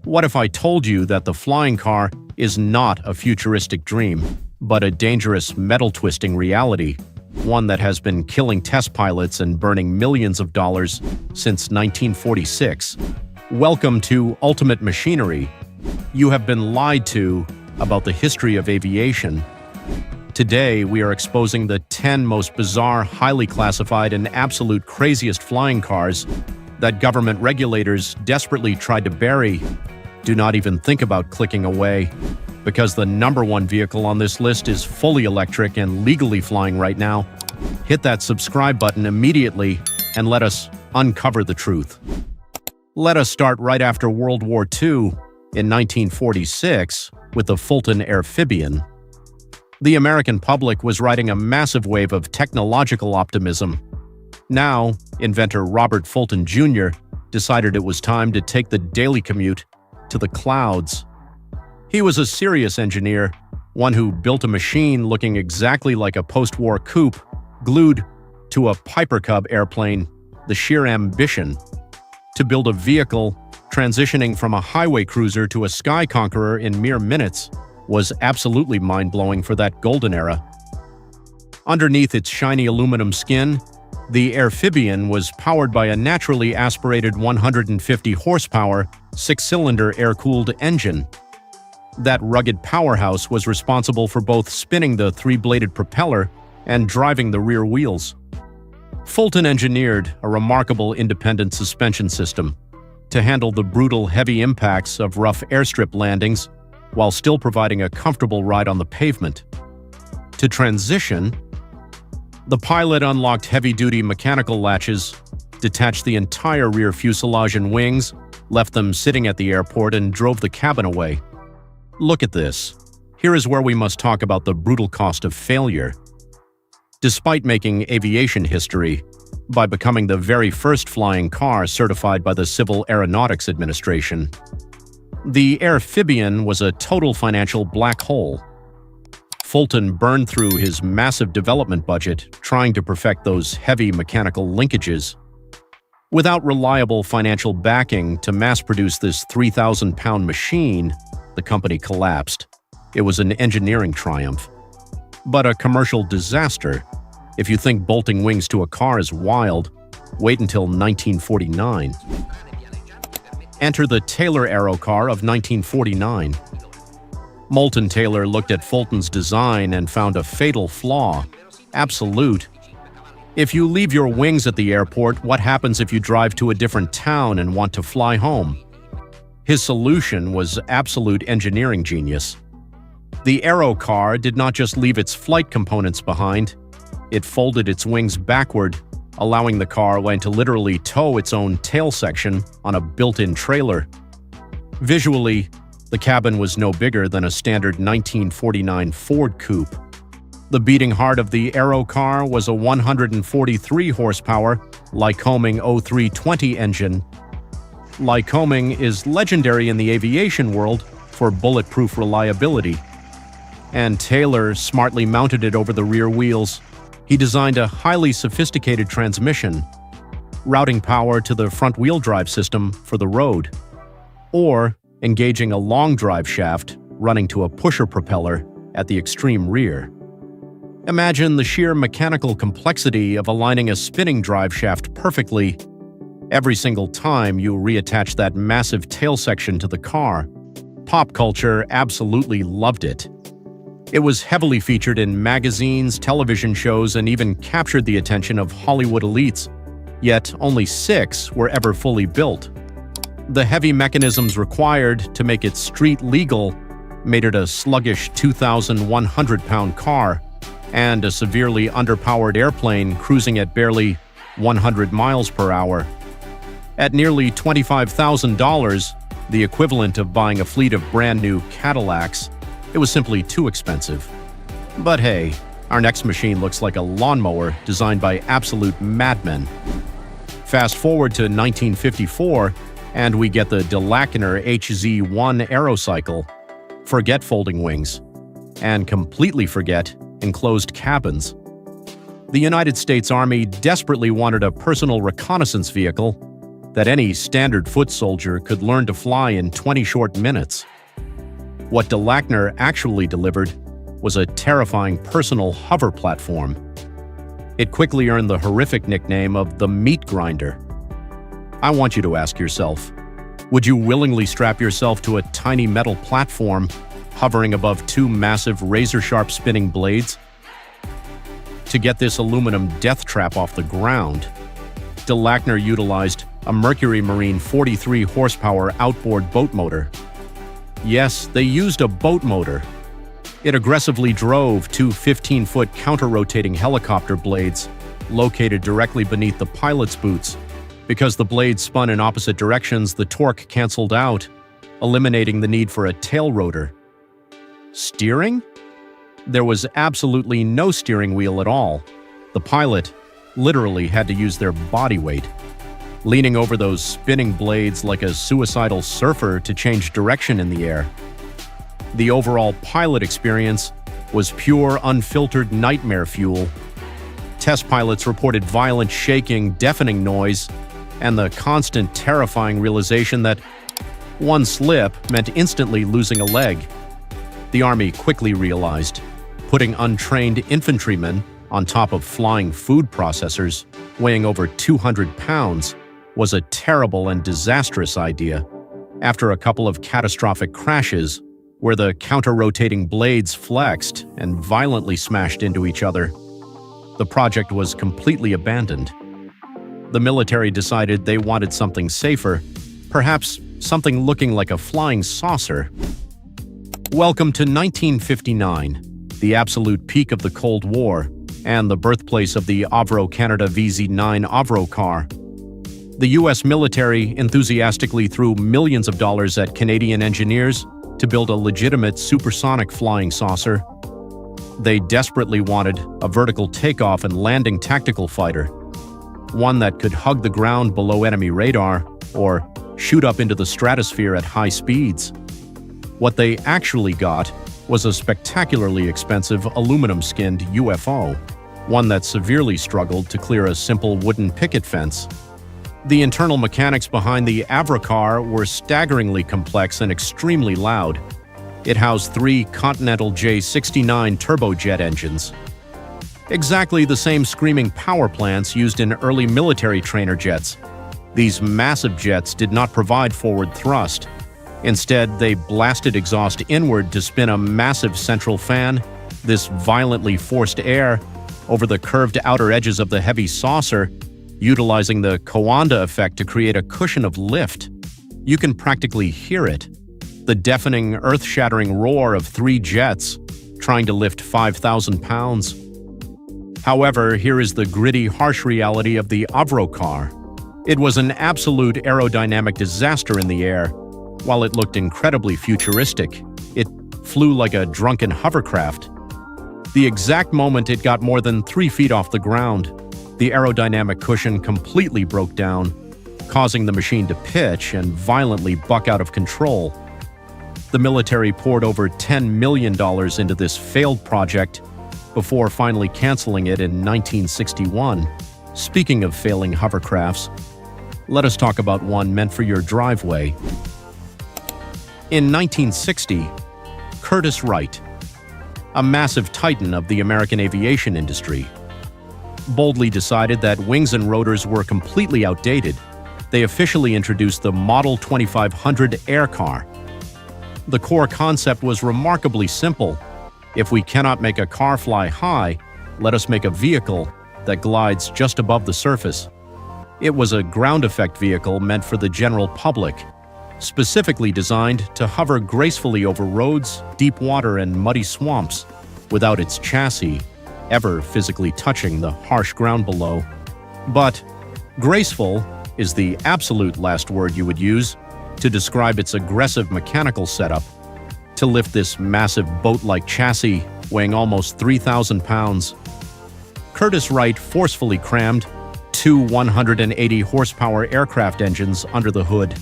What if I told you that the flying car is not a futuristic dream, but a dangerous metal-twisting reality, one that has been killing test pilots and burning millions of dollars since 1946? Welcome to Ultimate Machinery. You have been lied to about the history of aviation. Today, we are exposing the 10 most bizarre, highly classified, and absolute craziest flying cars that government regulators desperately tried to bury. Do not even think about clicking away, because the #1 vehicle on this list is fully electric and legally flying right now. Hit that subscribe button immediately and let us uncover the truth. Let us start right after World War II in 1946 with the Fulton amphibian. The American public was riding a massive wave of technological optimism. Now, inventor Robert Fulton Jr. decided it was time to take the daily commute to the clouds. He was a serious engineer, one who built a machine looking exactly like a post-war coupe glued to a Piper Cub airplane, the sheer ambition to build a vehicle transitioning from a highway cruiser to a sky conqueror in mere minutes was absolutely mind-blowing for that golden era. Underneath its shiny aluminum skin, the amphibian was powered by a naturally aspirated 150 horsepower, 6-cylinder air-cooled engine. That rugged powerhouse was responsible for both spinning the 3-bladed propeller and driving the rear wheels. Fulton engineered a remarkable independent suspension system to handle the brutal heavy impacts of rough airstrip landings while still providing a comfortable ride on the pavement. To transition, the pilot unlocked heavy-duty mechanical latches, detached the entire rear fuselage and wings, left them sitting at the airport, and drove the cabin away. Look at this. Here is where we must talk about the brutal cost of failure. Despite making aviation history by becoming the very first flying car certified by the Civil Aeronautics Administration, the amphibian was a total financial black hole. Fulton burned through his massive development budget trying to perfect those heavy mechanical linkages. Without reliable financial backing to mass-produce this 3,000-pound machine, the company collapsed. It was an engineering triumph, but a commercial disaster. If you think bolting wings to a car is wild, wait until 1949. Enter the Taylor Aerocar of 1949. Moulton Taylor looked at Fulton's design and found a fatal flaw. Absolute. If you leave your wings at the airport, what happens if you drive to a different town and want to fly home? His solution was absolute engineering genius. The Aerocar did not just leave its flight components behind, it folded its wings backward, allowing the car to literally tow its own tail section on a built-in trailer. Visually, the cabin was no bigger than a standard 1949 Ford coupe. The beating heart of the Aerocar was a 143 horsepower Lycoming 0320 engine. Lycoming is legendary in the aviation world for bulletproof reliability, and Taylor smartly mounted it over the rear wheels. He designed a highly sophisticated transmission, routing power to the front-wheel drive system for the road, or engaging a long drive shaft running to a pusher propeller at the extreme rear. Imagine the sheer mechanical complexity of aligning a spinning drive shaft perfectly every single time you reattach that massive tail section to the car. Pop culture absolutely loved it. It was heavily featured in magazines, television shows, and even captured the attention of Hollywood elites, yet only 6 were ever fully built. The heavy mechanisms required to make it street legal made it a sluggish 2,100-pound car and a severely underpowered airplane cruising at barely 100 miles per hour. At nearly $25,000, the equivalent of buying a fleet of brand-new Cadillacs, it was simply too expensive. But hey, our next machine looks like a lawnmower designed by absolute madmen. Fast forward to 1954, and we get the Delaconer HZ-1 Aerocycle. Forget folding wings, and completely forget enclosed cabins. The United States Army desperately wanted a personal reconnaissance vehicle that any standard foot soldier could learn to fly in 20 short minutes. What de Lackner actually delivered was a terrifying personal hover platform. It quickly earned the horrific nickname of the meat grinder. I want you to ask yourself, would you willingly strap yourself to a tiny metal platform hovering above two massive razor-sharp spinning blades? To get this aluminum death trap off the ground, de Lackner utilized a Mercury Marine 43 horsepower outboard boat motor. Yes, they used a boat motor. It aggressively drove two 15-foot counter-rotating helicopter blades located directly beneath the pilot's boots. Because the blades spun in opposite directions, the torque canceled out, eliminating the need for a tail rotor. Steering? There was absolutely no steering wheel at all. The pilot literally had to use their body weight, leaning over those spinning blades like a suicidal surfer to change direction in the air. The overall pilot experience was pure, unfiltered nightmare fuel. Test pilots reported violent shaking, deafening noise, and the constant terrifying realization that one slip meant instantly losing a leg. The Army quickly realized putting untrained infantrymen on top of flying food processors weighing over 200 pounds was a terrible and disastrous idea. After a couple of catastrophic crashes, where the counter-rotating blades flexed and violently smashed into each other, the project was completely abandoned. The military decided they wanted something safer, perhaps something looking like a flying saucer. Welcome to 1959, the absolute peak of the Cold War, and the birthplace of the Avro Canada VZ9 Aerocar. The U.S. military enthusiastically threw millions of dollars at Canadian engineers to build a legitimate supersonic flying saucer. They desperately wanted a vertical takeoff and landing tactical fighter, one that could hug the ground below enemy radar or shoot up into the stratosphere at high speeds. What they actually got was a spectacularly expensive aluminum-skinned UFO, one that severely struggled to clear a simple wooden picket fence. The internal mechanics behind the Aerocar were staggeringly complex and extremely loud. It housed three Continental J69 turbojet engines, exactly the same screaming power plants used in early military trainer jets. These massive jets did not provide forward thrust. Instead, they blasted exhaust inward to spin a massive central fan. This violently forced air over the curved outer edges of the heavy saucer, utilizing the Coanda effect to create a cushion of lift. You can practically hear it, the deafening, earth-shattering roar of three jets trying to lift 5,000 pounds. However, here is the gritty, harsh reality of the Aerocar. It was an absolute aerodynamic disaster in the air. While it looked incredibly futuristic, it flew like a drunken hovercraft. The exact moment it got more than 3 feet off the ground, the aerodynamic cushion completely broke down, causing the machine to pitch and violently buck out of control. The military poured over $10 million into this failed project before finally canceling it in 1961. Speaking of failing hovercrafts, let us talk about one meant for your driveway. In 1960, Curtiss Wright, a massive titan of the American aviation industry, boldly decided that wings and rotors were completely outdated. They officially introduced the Model 2500 Aircar. The core concept was remarkably simple. If we cannot make a car fly high, let us make a vehicle that glides just above the surface. It was a ground effect vehicle meant for the general public, specifically designed to hover gracefully over roads, deep water, and muddy swamps without its chassis ever physically touching the harsh ground below. But graceful is the absolute last word you would use to describe its aggressive mechanical setup. To lift this massive boat-like chassis weighing almost 3,000 pounds, Curtiss Wright forcefully crammed two 180 horsepower aircraft engines under the hood.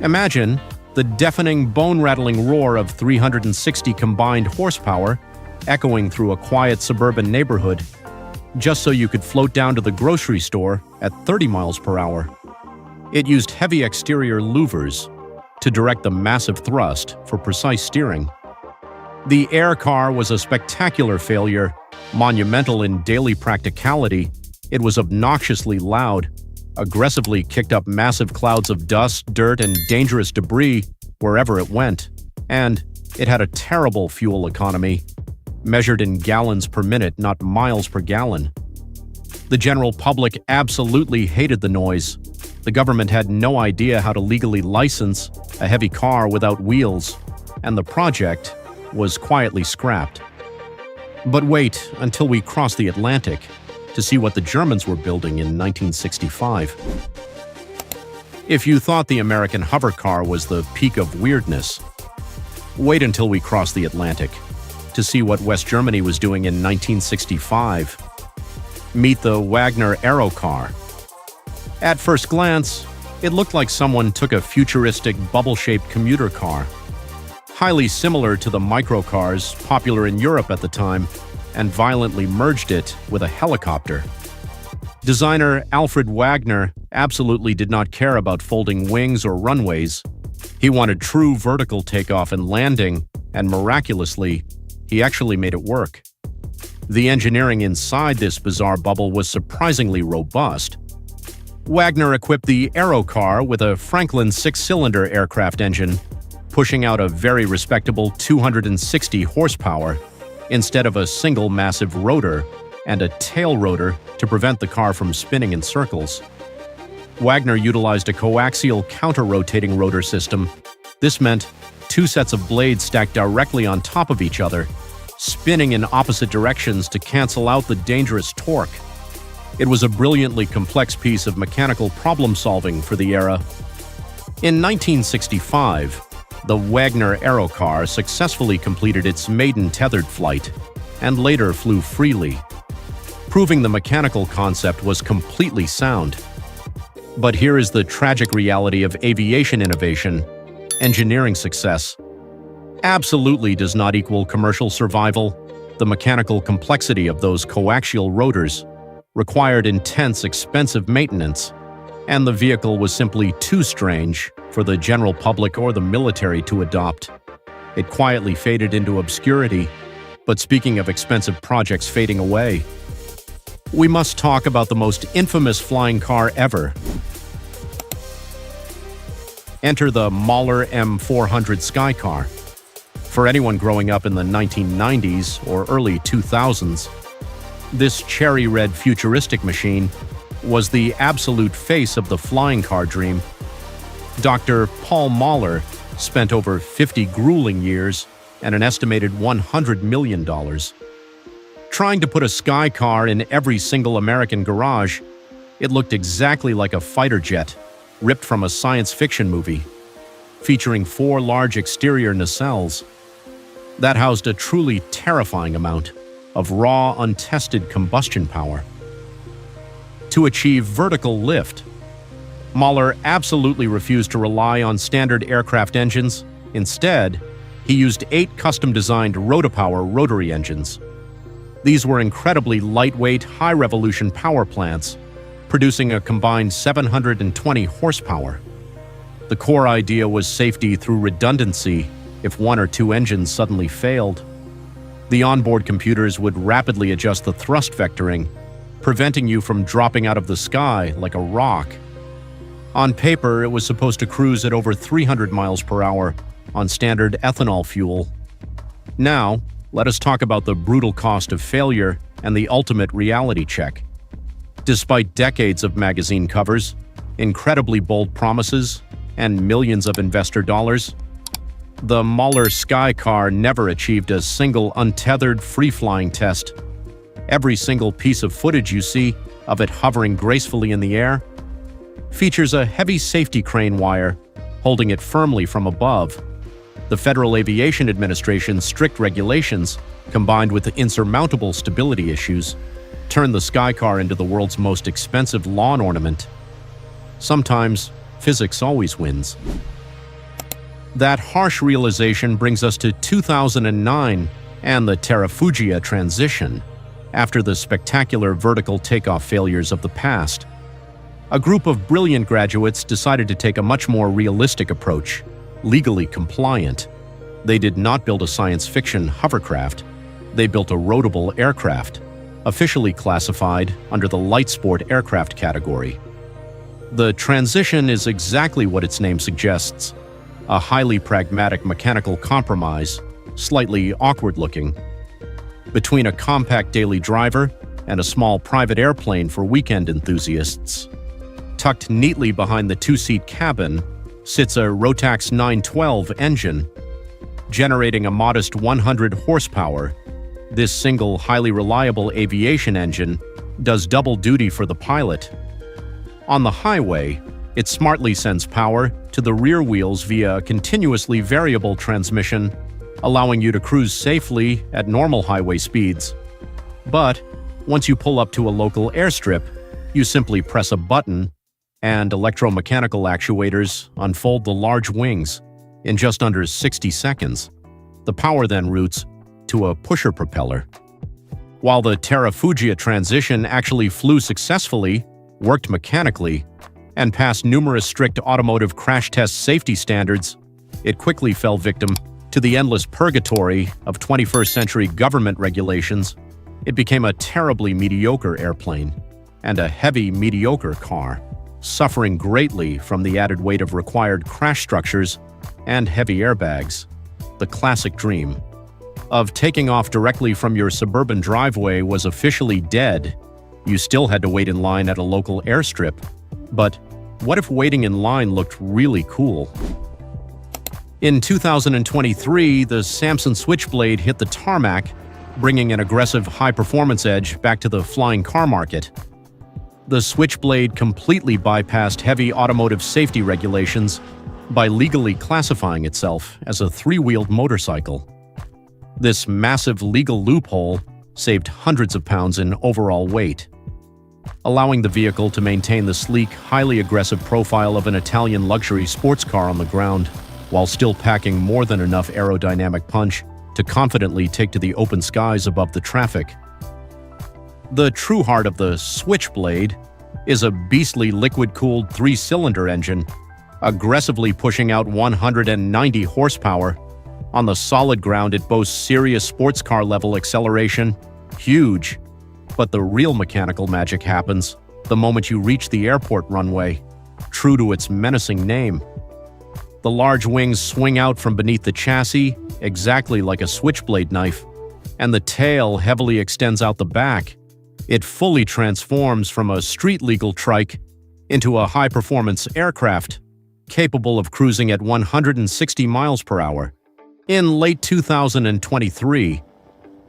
Imagine the deafening, bone-rattling roar of 360 combined horsepower echoing through a quiet suburban neighborhood, just so you could float down to the grocery store at 30 miles per hour. It used heavy exterior louvers to direct the massive thrust for precise steering. The Aerocar was a spectacular failure, monumental in daily practicality. It was obnoxiously loud, aggressively kicked up massive clouds of dust, dirt, and dangerous debris wherever it went, and it had a terrible fuel economy, measured in gallons per minute, not miles per gallon. The general public absolutely hated the noise. The government had no idea how to legally license a heavy car without wheels, and the project was quietly scrapped. But wait until we cross the Atlantic to see what the Germans were building in 1965. If you thought the American hover car was the peak of weirdness, wait until we cross the Atlantic to see what West Germany was doing in 1965. Meet the Wagner Aerocar. At first glance, it looked like someone took a futuristic bubble-shaped commuter car, highly similar to the microcars popular in Europe at the time, and violently merged it with a helicopter. Designer Alfred Wagner absolutely did not care about folding wings or runways. He wanted true vertical takeoff and landing, and miraculously, he actually made it work. The engineering inside this bizarre bubble was surprisingly robust. Wagner equipped the Aerocar with a Franklin six-cylinder aircraft engine, pushing out a very respectable 260 horsepower instead of a single massive rotor and a tail rotor to prevent the car from spinning in circles. Wagner utilized a coaxial counter-rotating rotor system. This meant two sets of blades stacked directly on top of each other, spinning in opposite directions to cancel out the dangerous torque. It was a brilliantly complex piece of mechanical problem-solving for the era. In 1965, the Wagner Aerocar successfully completed its maiden tethered flight and later flew freely, proving the mechanical concept was completely sound. But here is the tragic reality of aviation innovation: engineering success absolutely does not equal commercial survival. The mechanical complexity of those coaxial rotors required intense, expensive maintenance, and the vehicle was simply too strange for the general public or the military to adopt. It quietly faded into obscurity. But speaking of expensive projects fading away, we must talk about the most infamous flying car ever. Enter the Mahler M400 Sky Car. For anyone growing up in the 1990s or early 2000s, this cherry-red futuristic machine was the absolute face of the flying car dream. Dr. Paul Mahler spent over 50 grueling years and an estimated $100 million trying to put a sky car in every single American garage. It looked exactly like a fighter jet, ripped from a science fiction movie, featuring 4 large exterior nacelles that housed a truly terrifying amount of raw, untested combustion power. To achieve vertical lift, Mahler absolutely refused to rely on standard aircraft engines. Instead, he used 8 custom-designed rotopower rotary engines. These were incredibly lightweight, high-revolution power plants, producing a combined 720 horsepower. The core idea was safety through redundancy if 1 or 2 engines suddenly failed. The onboard computers would rapidly adjust the thrust vectoring, preventing you from dropping out of the sky like a rock. On paper, it was supposed to cruise at over 300 miles per hour on standard ethanol fuel. Now, let us talk about the brutal cost of failure and the ultimate reality check. Despite decades of magazine covers, incredibly bold promises, and millions of investor dollars, the Mahler Sky Car never achieved a single untethered free-flying test. Every single piece of footage you see of it hovering gracefully in the air features a heavy safety crane wire holding it firmly from above. The Federal Aviation Administration's strict regulations, combined with the insurmountable stability issues, turned the Sky Car into the world's most expensive lawn ornament. Sometimes, physics always wins. That harsh realization brings us to 2009 and the Terrafugia transition, after the spectacular vertical takeoff failures of the past. A group of brilliant graduates decided to take a much more realistic approach, legally compliant. They did not build a science fiction hovercraft. They built a roadable aircraft, officially classified under the light sport aircraft category. The transition is exactly what its name suggests, a highly pragmatic mechanical compromise, slightly awkward-looking, between a compact daily driver and a small private airplane for weekend enthusiasts. Tucked neatly behind the two-seat cabin sits a Rotax 912 engine, generating a modest 100 horsepower. This single, highly reliable aviation engine does double duty for the pilot. On the highway, it smartly sends power to the rear wheels via a continuously variable transmission, allowing you to cruise safely at normal highway speeds. But once you pull up to a local airstrip, you simply press a button and electromechanical actuators unfold the large wings in just under 60 seconds. The power then routes to a pusher propeller. While the Terrafugia transition actually flew successfully, worked mechanically, and passed numerous strict automotive crash test safety standards, it quickly fell victim to the endless purgatory of 21st century government regulations. It became a terribly mediocre airplane and a heavy, mediocre car, suffering greatly from the added weight of required crash structures and heavy airbags. The classic dream of taking off directly from your suburban driveway was officially dead. You still had to wait in line at a local airstrip. But what if waiting in line looked really cool? In 2023, the Samson Switchblade hit the tarmac, bringing an aggressive high-performance edge back to the flying car market. The Switchblade completely bypassed heavy automotive safety regulations by legally classifying itself as a three-wheeled motorcycle. This massive legal loophole saved hundreds of pounds in overall weight, allowing the vehicle to maintain the sleek, highly aggressive profile of an Italian luxury sports car on the ground, while still packing more than enough aerodynamic punch to confidently take to the open skies above the traffic. The true heart of the Switchblade is a beastly liquid-cooled three-cylinder engine, aggressively pushing out 190 horsepower. On the solid ground, it boasts serious sports car-level acceleration, huge. But the real mechanical magic happens the moment you reach the airport runway, true to its menacing name. The large wings swing out from beneath the chassis, exactly like a switchblade knife, and the tail heavily extends out the back. It fully transforms from a street-legal trike into a high-performance aircraft, capable of cruising at 160 miles per hour. In late 2023,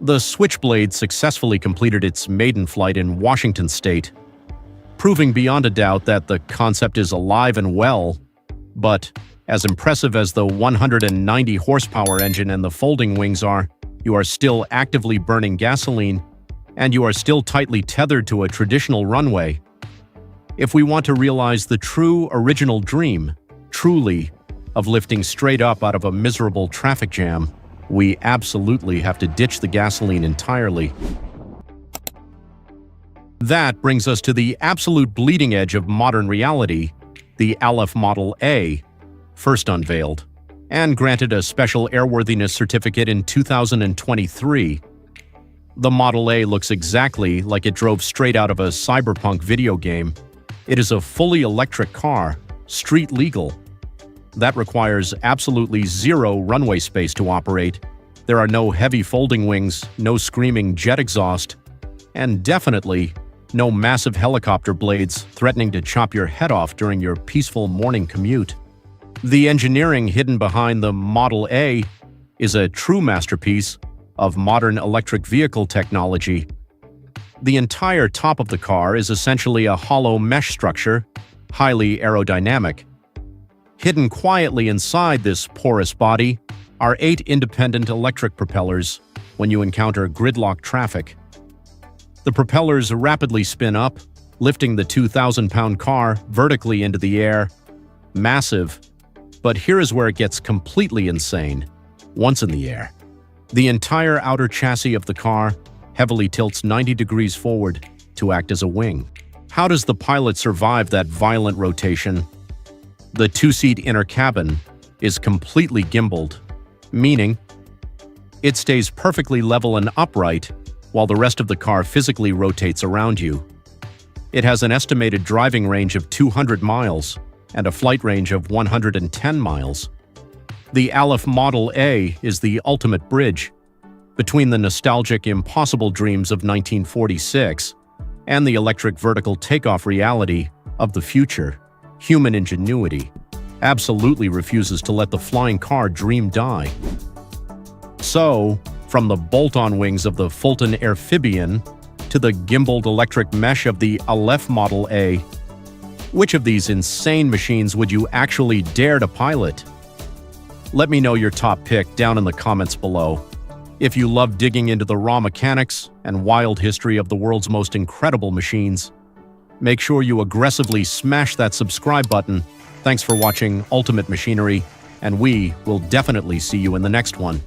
the Switchblade successfully completed its maiden flight in Washington state, proving beyond a doubt that the concept is alive and well. But as impressive as the 190 horsepower engine and the folding wings are, you are still actively burning gasoline, and you are still tightly tethered to a traditional runway. If we want to realize the true original dream, truly, of lifting straight up out of a miserable traffic jam, we absolutely have to ditch the gasoline entirely. That brings us to the absolute bleeding edge of modern reality, the Aleph Model A, first unveiled, and granted a special airworthiness certificate in 2023. The Model A looks exactly like it drove straight out of a cyberpunk video game. It is a fully electric car, street legal. That requires absolutely zero runway space to operate. There are no heavy folding wings, no screaming jet exhaust, and definitely no massive helicopter blades threatening to chop your head off during your peaceful morning commute. The engineering hidden behind the Model A is a true masterpiece of modern electric vehicle technology. The entire top of the car is essentially a hollow mesh structure, highly aerodynamic. Hidden quietly inside this porous body are 8 independent electric propellers when you encounter gridlock traffic. The propellers rapidly spin up, lifting the 2,000-pound car vertically into the air. Massive. But here is where it gets completely insane. Once in the air, the entire outer chassis of the car heavily tilts 90 degrees forward to act as a wing. How does the pilot survive that violent rotation? The two-seat inner cabin is completely gimbaled, meaning it stays perfectly level and upright while the rest of the car physically rotates around you. It has an estimated driving range of 200 miles and a flight range of 110 miles. The Aleph Model A is the ultimate bridge between the nostalgic impossible dreams of 1946 and the electric vertical takeoff reality of the future. Human ingenuity absolutely refuses to let the flying car dream die. So, from the bolt-on wings of the Fulton Amphibian to the gimbaled electric mesh of the Aleph Model A, which of these insane machines would you actually dare to pilot? Let me know your top pick down in the comments below. If you love digging into the raw mechanics and wild history of the world's most incredible machines, make sure you aggressively smash that subscribe button. Thanks for watching Ultimate Machinery, and we will definitely see you in the next one.